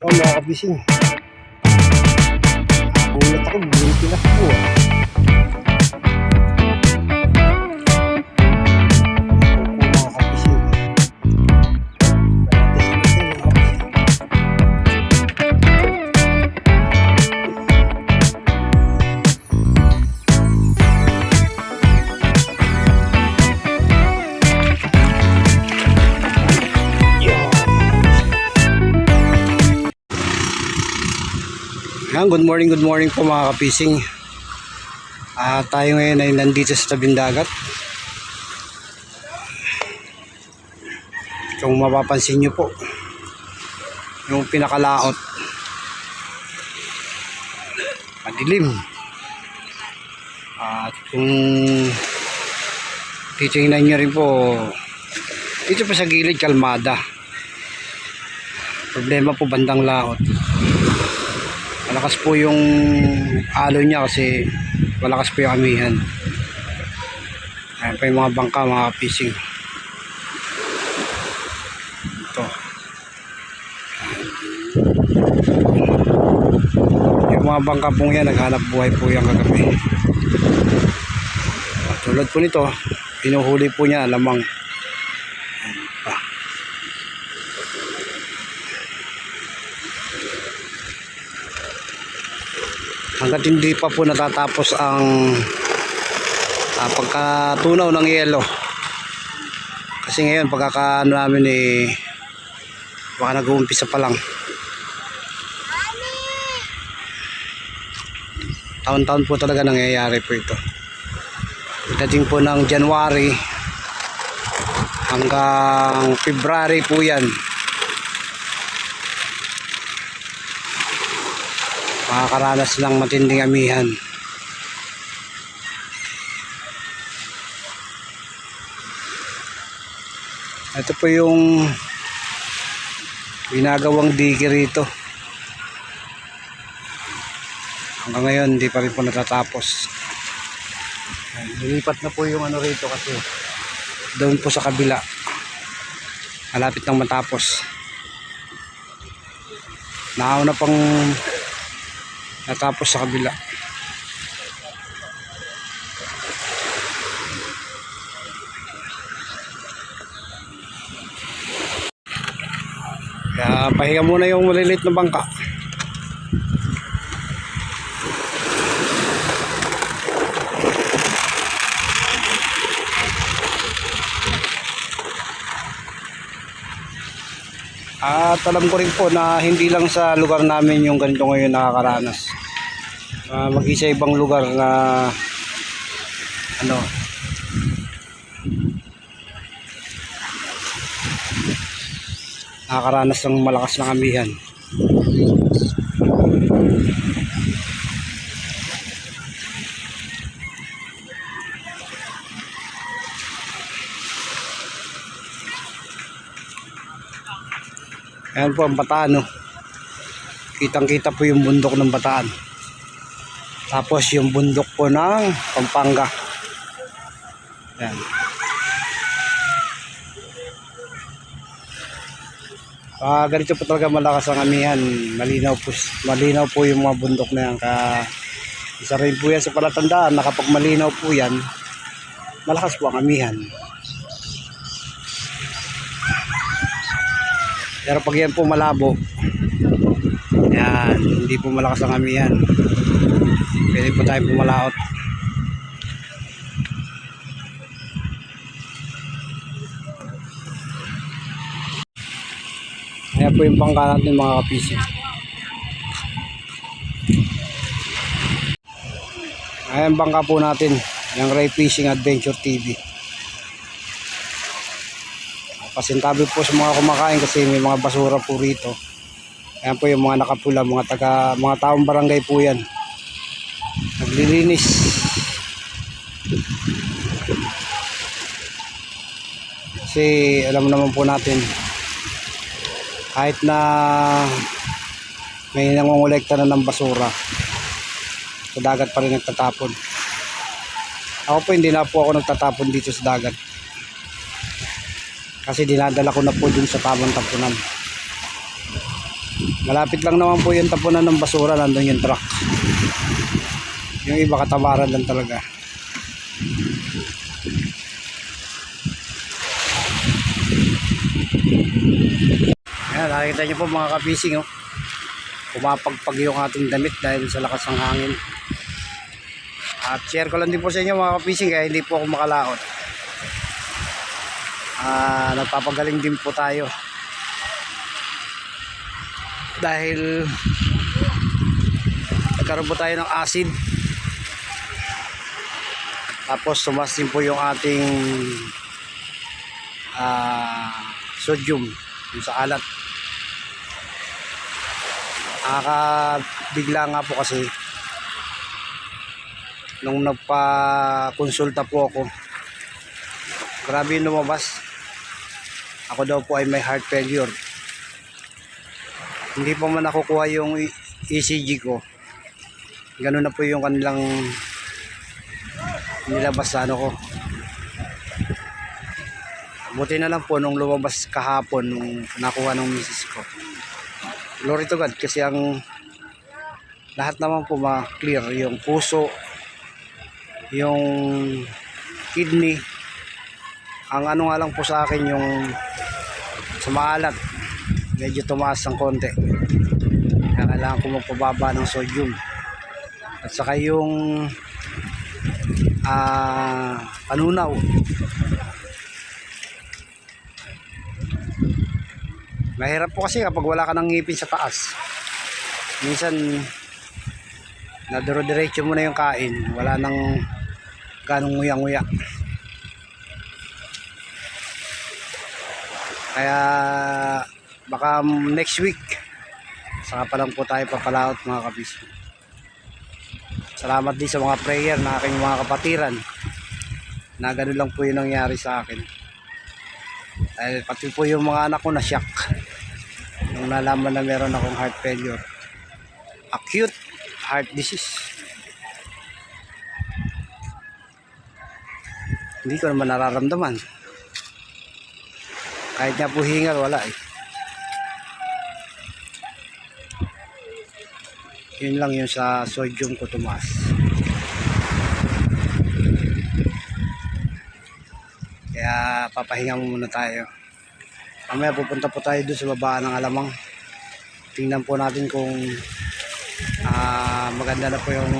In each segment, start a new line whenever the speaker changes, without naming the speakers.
Oh, mga kabising. Nagulat ako, bumili tinakbo ah. Opo, mga kabising. Gratis na ito, mga kabising. Yan, good morning po mga kapising. Tayo ngayon ay nandito sa tabing dagat. Kung mapapansin nyo po, yung pinakalaot, madilim. At kung titingnan nyo rin po, dito pa sa gilid kalmada. Problema po bandang laot. Malakas po yung alo niya kasi malakas po yung amihan. Ayan pa yung mga bangka, mga fishing. Ito. Yung mga bangka pong yan, naghanap buhay po yung kagabi. At tulad po nito, pinuhuli po niya lamang. Hanggat hindi pa po natatapos ang pagkatunaw ng yelo. Kasi ngayon pagkakaano namin baka nag-uumpisa pa lang. Taon-taon po talaga nangyayari po ito. Dating po ng January hanggang February po yan. Makakaranas ng matinding amihan. Ito po yung ginagawang digi rito. Hanggang ngayon hindi pa rin po natatapos. Lilipat na po yung ano rito kasi doon po sa kabila malapit nang matapos. Nauna pang natapos sa kabila. Kaya pahinga muna yung maliliit na bangka. At alam ko rin po na hindi lang sa lugar namin yung ganito ngayon nakakaranas. Mag-isa ibang lugar na nakakaranas ng malakas na amihan. Ayan po ang Bataan, no? Kitang-kita po yung bundok ng Bataan. Tapos yung bundok po ng Pampanga. Ayan. Ganito po talaga malakas ang amihan. Malinaw po yung mga bundok na yan. Isa rin po yan sa palatandaan na kapag malinaw po yan, malakas po ang amihan. Pero pag yan po malabo, yan, hindi po malakas ang amihan. Pwede po tayo pumalaot. Ayan po yung bangka natin, mga kapising. Ayan bangka po natin, yung Ray Fishing Adventure TV. Pasintabi po sa mga kumakain kasi may mga basura po rito. Ayan po yung mga nakapula, mga taong barangay po yan. Naglilinis. Kasi alam naman po natin, kahit na may nangongolekta na ng basura, sa dagat pa rin nagtatapon. Ako po hindi na po ako nagtatapon dito sa dagat. Kasi dinadala ko na po dun sa tamang tapunan. Malapit lang naman po yung tapunan ng basura, nandun yung truck. Yung iba katabaran lang talaga. Ayan, nakikita nyo po mga kapising, oh. Pumapagpag yung ating damit dahil sa lakas ng hangin. At share ko lang din po sa inyo mga kapising, kaya hindi po ako makalaot. Nagpapagaling din po tayo dahil nagkaroon po tayo ng acid, tapos tumas din po yung ating sodium yung sa alat. Nakakabigla nga po kasi nung nagpa-konsulta po ako, grabe yung lumabas. Ako daw po ay may heart failure. Hindi pa man nakukuha yung ECG ko. Ganun na po yung kanilang nilabas sa ano ko. Buti na lang po nung lumabas kahapon nung nakuha ng misis ko. Glory to God, kasi ang lahat naman po ma-clear. Yung puso, yung kidney. Ang ano nga lang po sa akin yung sa maalat, medyo tumaas ng konti. Kaya kailangan ko magpababa ng sodium. At saka yung panunaw. Mahirap po kasi kapag wala ka ng ngipin sa taas. Minsan nadiro-diretso mo na yung kain, wala nang ganong nguya-nguya. Kaya baka next week saka pa lang po tayo papalaot mga kabis. Salamat din sa mga prayer na aking mga kapatiran na gano'n lang po yung nangyari sa akin. Dahil pati po yung mga anak ko na shock nung nalaman na meron akong heart failure, acute heart disease. Hindi ko naman nararamdaman, kahit nga po hingal wala eh. Yun lang yung sa sodium ko tumaas. Kaya papahinga muna tayo. Mamaya pupunta po tayo doon sa baba ng Alamang. Tingnan po natin kung maganda na po yung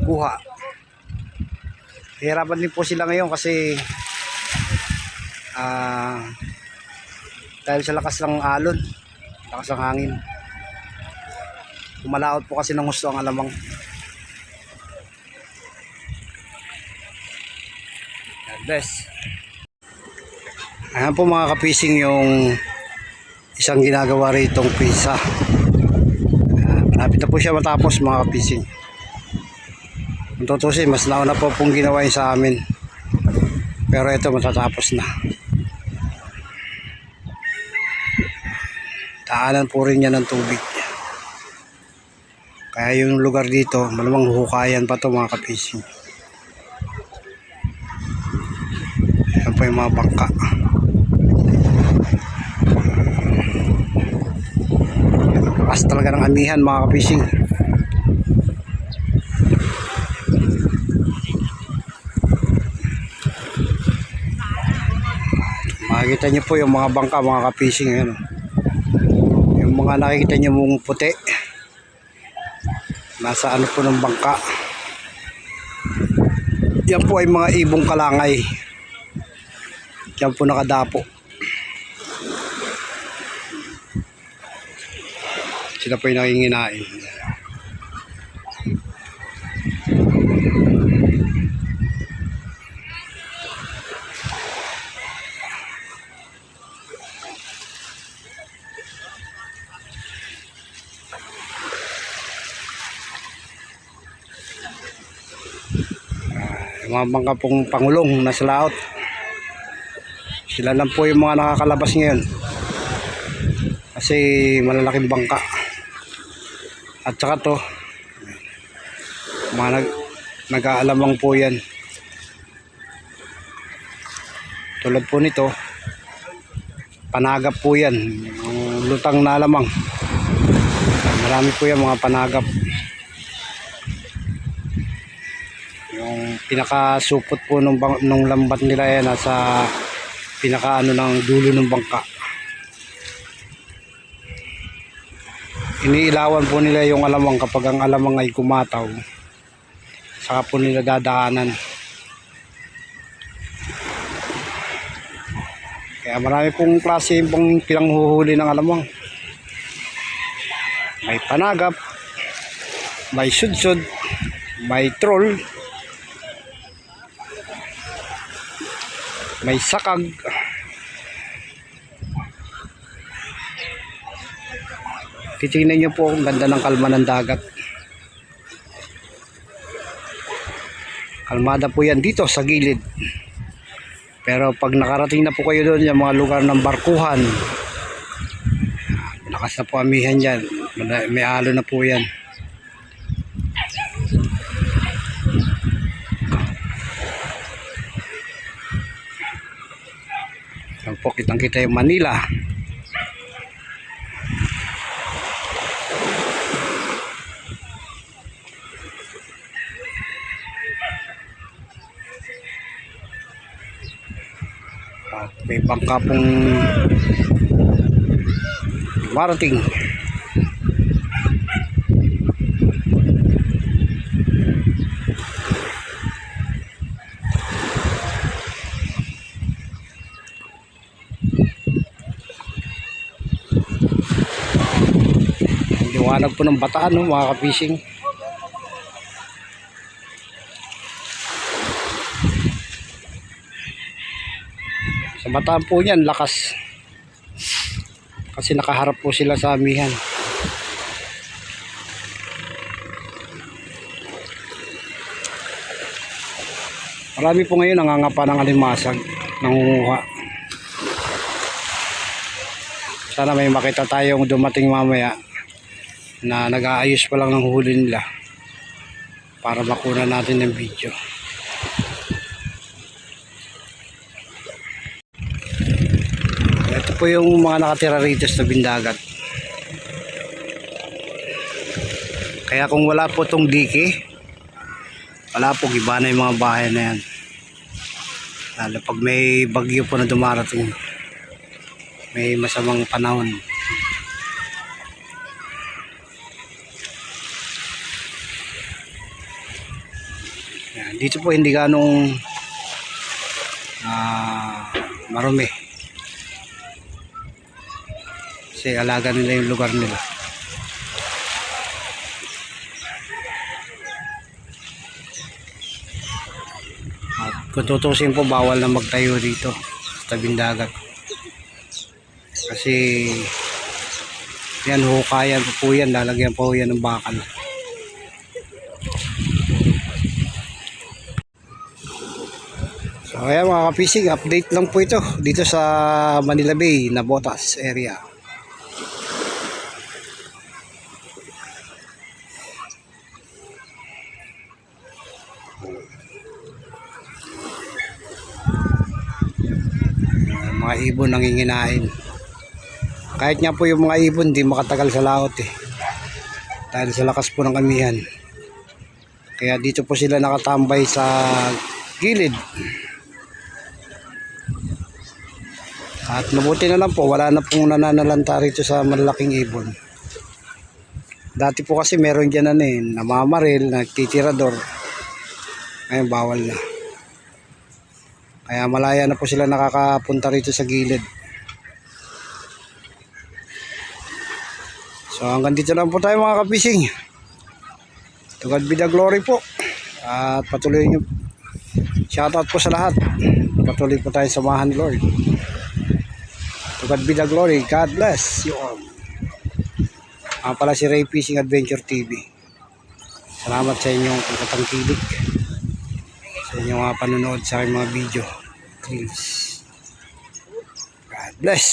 kuha. Hirapan din po sila ngayon kasi dahil sa lakas ng alon, lakas ng hangin. Kumalaot po kasi ng gusto ang Alamang. God bless. Ayan po mga kapising yung isang ginagawa ritong pizza. Malapit na po siya matapos mga kapising. Kung tutusin, mas nauna po pong ginawa yun sa amin. Pero ito matatapos na. Daanan po rin niya ng tubig. Kaya yung lugar dito, malamang huhukayan pa to mga kapising. Ayan po yung mga bangka. Lakas talaga ng amihan mga kapising. Makikita nyo po yung mga bangka mga kapising. Ayan. Yung mga nakikita nyo mong puti, nasa ano po ng bangka. Yan po ay mga ibong kalangay. Yan po nakadapo. Sila po yung nakinginain. Yung mga bangka pong pangulong nasa laot. Sila lang po yung mga nakakalabas ngayon. Kasi malalaking bangka. At saka to, mga nag-aalamang po yan. Tulad po nito, panagap po yan. Yung lutang na alamang. Marami po yan mga panagap. Yung pinakasupot po nung lambat nila yan nasa pinaka ng dulo ng bangka. Iniilawan po nila yung alamang kapag ang alamang ay kumataw. Saka po nila dadaanan. Kaya marami pong klase pong pinanghuhuli ng alamang. May panagap, may sudsud, may troll, may sakag. Titingnan nyo po ang ganda ng kalma ng dagat. Kalmada po yan dito sa gilid. Pero pag nakarating na po kayo doon yung mga lugar ng barkuhan, lakas na po amihan dyan. May alo na po yan. Yan po, kitang kita yung Manila. At may bangka pong marating. Liwanag po ng Bataan, no, mga ka-fishing. Sa Bataan po yan, lakas. Kasi nakaharap po sila sa amihan. Marami po ngayon nangangapa ng alimasag, nangunguha. Sana may makita tayong dumating mamaya na nag-aayos pa lang ng huli nila para makuna natin ng video. Ito po yung mga nakatira rito sa Bindagat. Kaya kung wala po tong dike, wala po, iba na yung mga bahay na yan. Lalo pag may bagyo po na dumarating, may masamang panahon. Yan, dito po hindi ganong marumi. Kasi alaga nila yung lugar nila. At kung tutusin po, bawal na magtayo dito sa tabing dagat. Kasi yan, hukayan po yan, lalagyan po yan ng bakal. So ayan mga ka-fishing, update lang po ito dito sa Manila Bay, Navotas area. Mga ibon nanginginain. Kahit nga po yung mga ibon di makatagal sa laot dahil sa lakas po ng amihan. Kaya dito po sila nakatambay sa gilid. At mabuti na lang po, wala na pong nananalanta rito sa malalaking ibon. Dati po kasi meron dyan namamaril, nagtitirador. Ngayon bawal na. Kaya malaya na po sila nakakapunta rito sa gilid. So hanggang dito lang po tayo mga ka-fishing. To God be the glory po. At patuloy nyo. Shoutout po sa lahat. Patuloy po tayo samahan ni Lord. To God be the glory. God bless you all. Pala si Ray Fishing Adventure TV. Salamat sa inyong pagkatangkilik. Sa inyong panonood sa aking mga video. Please. God bless.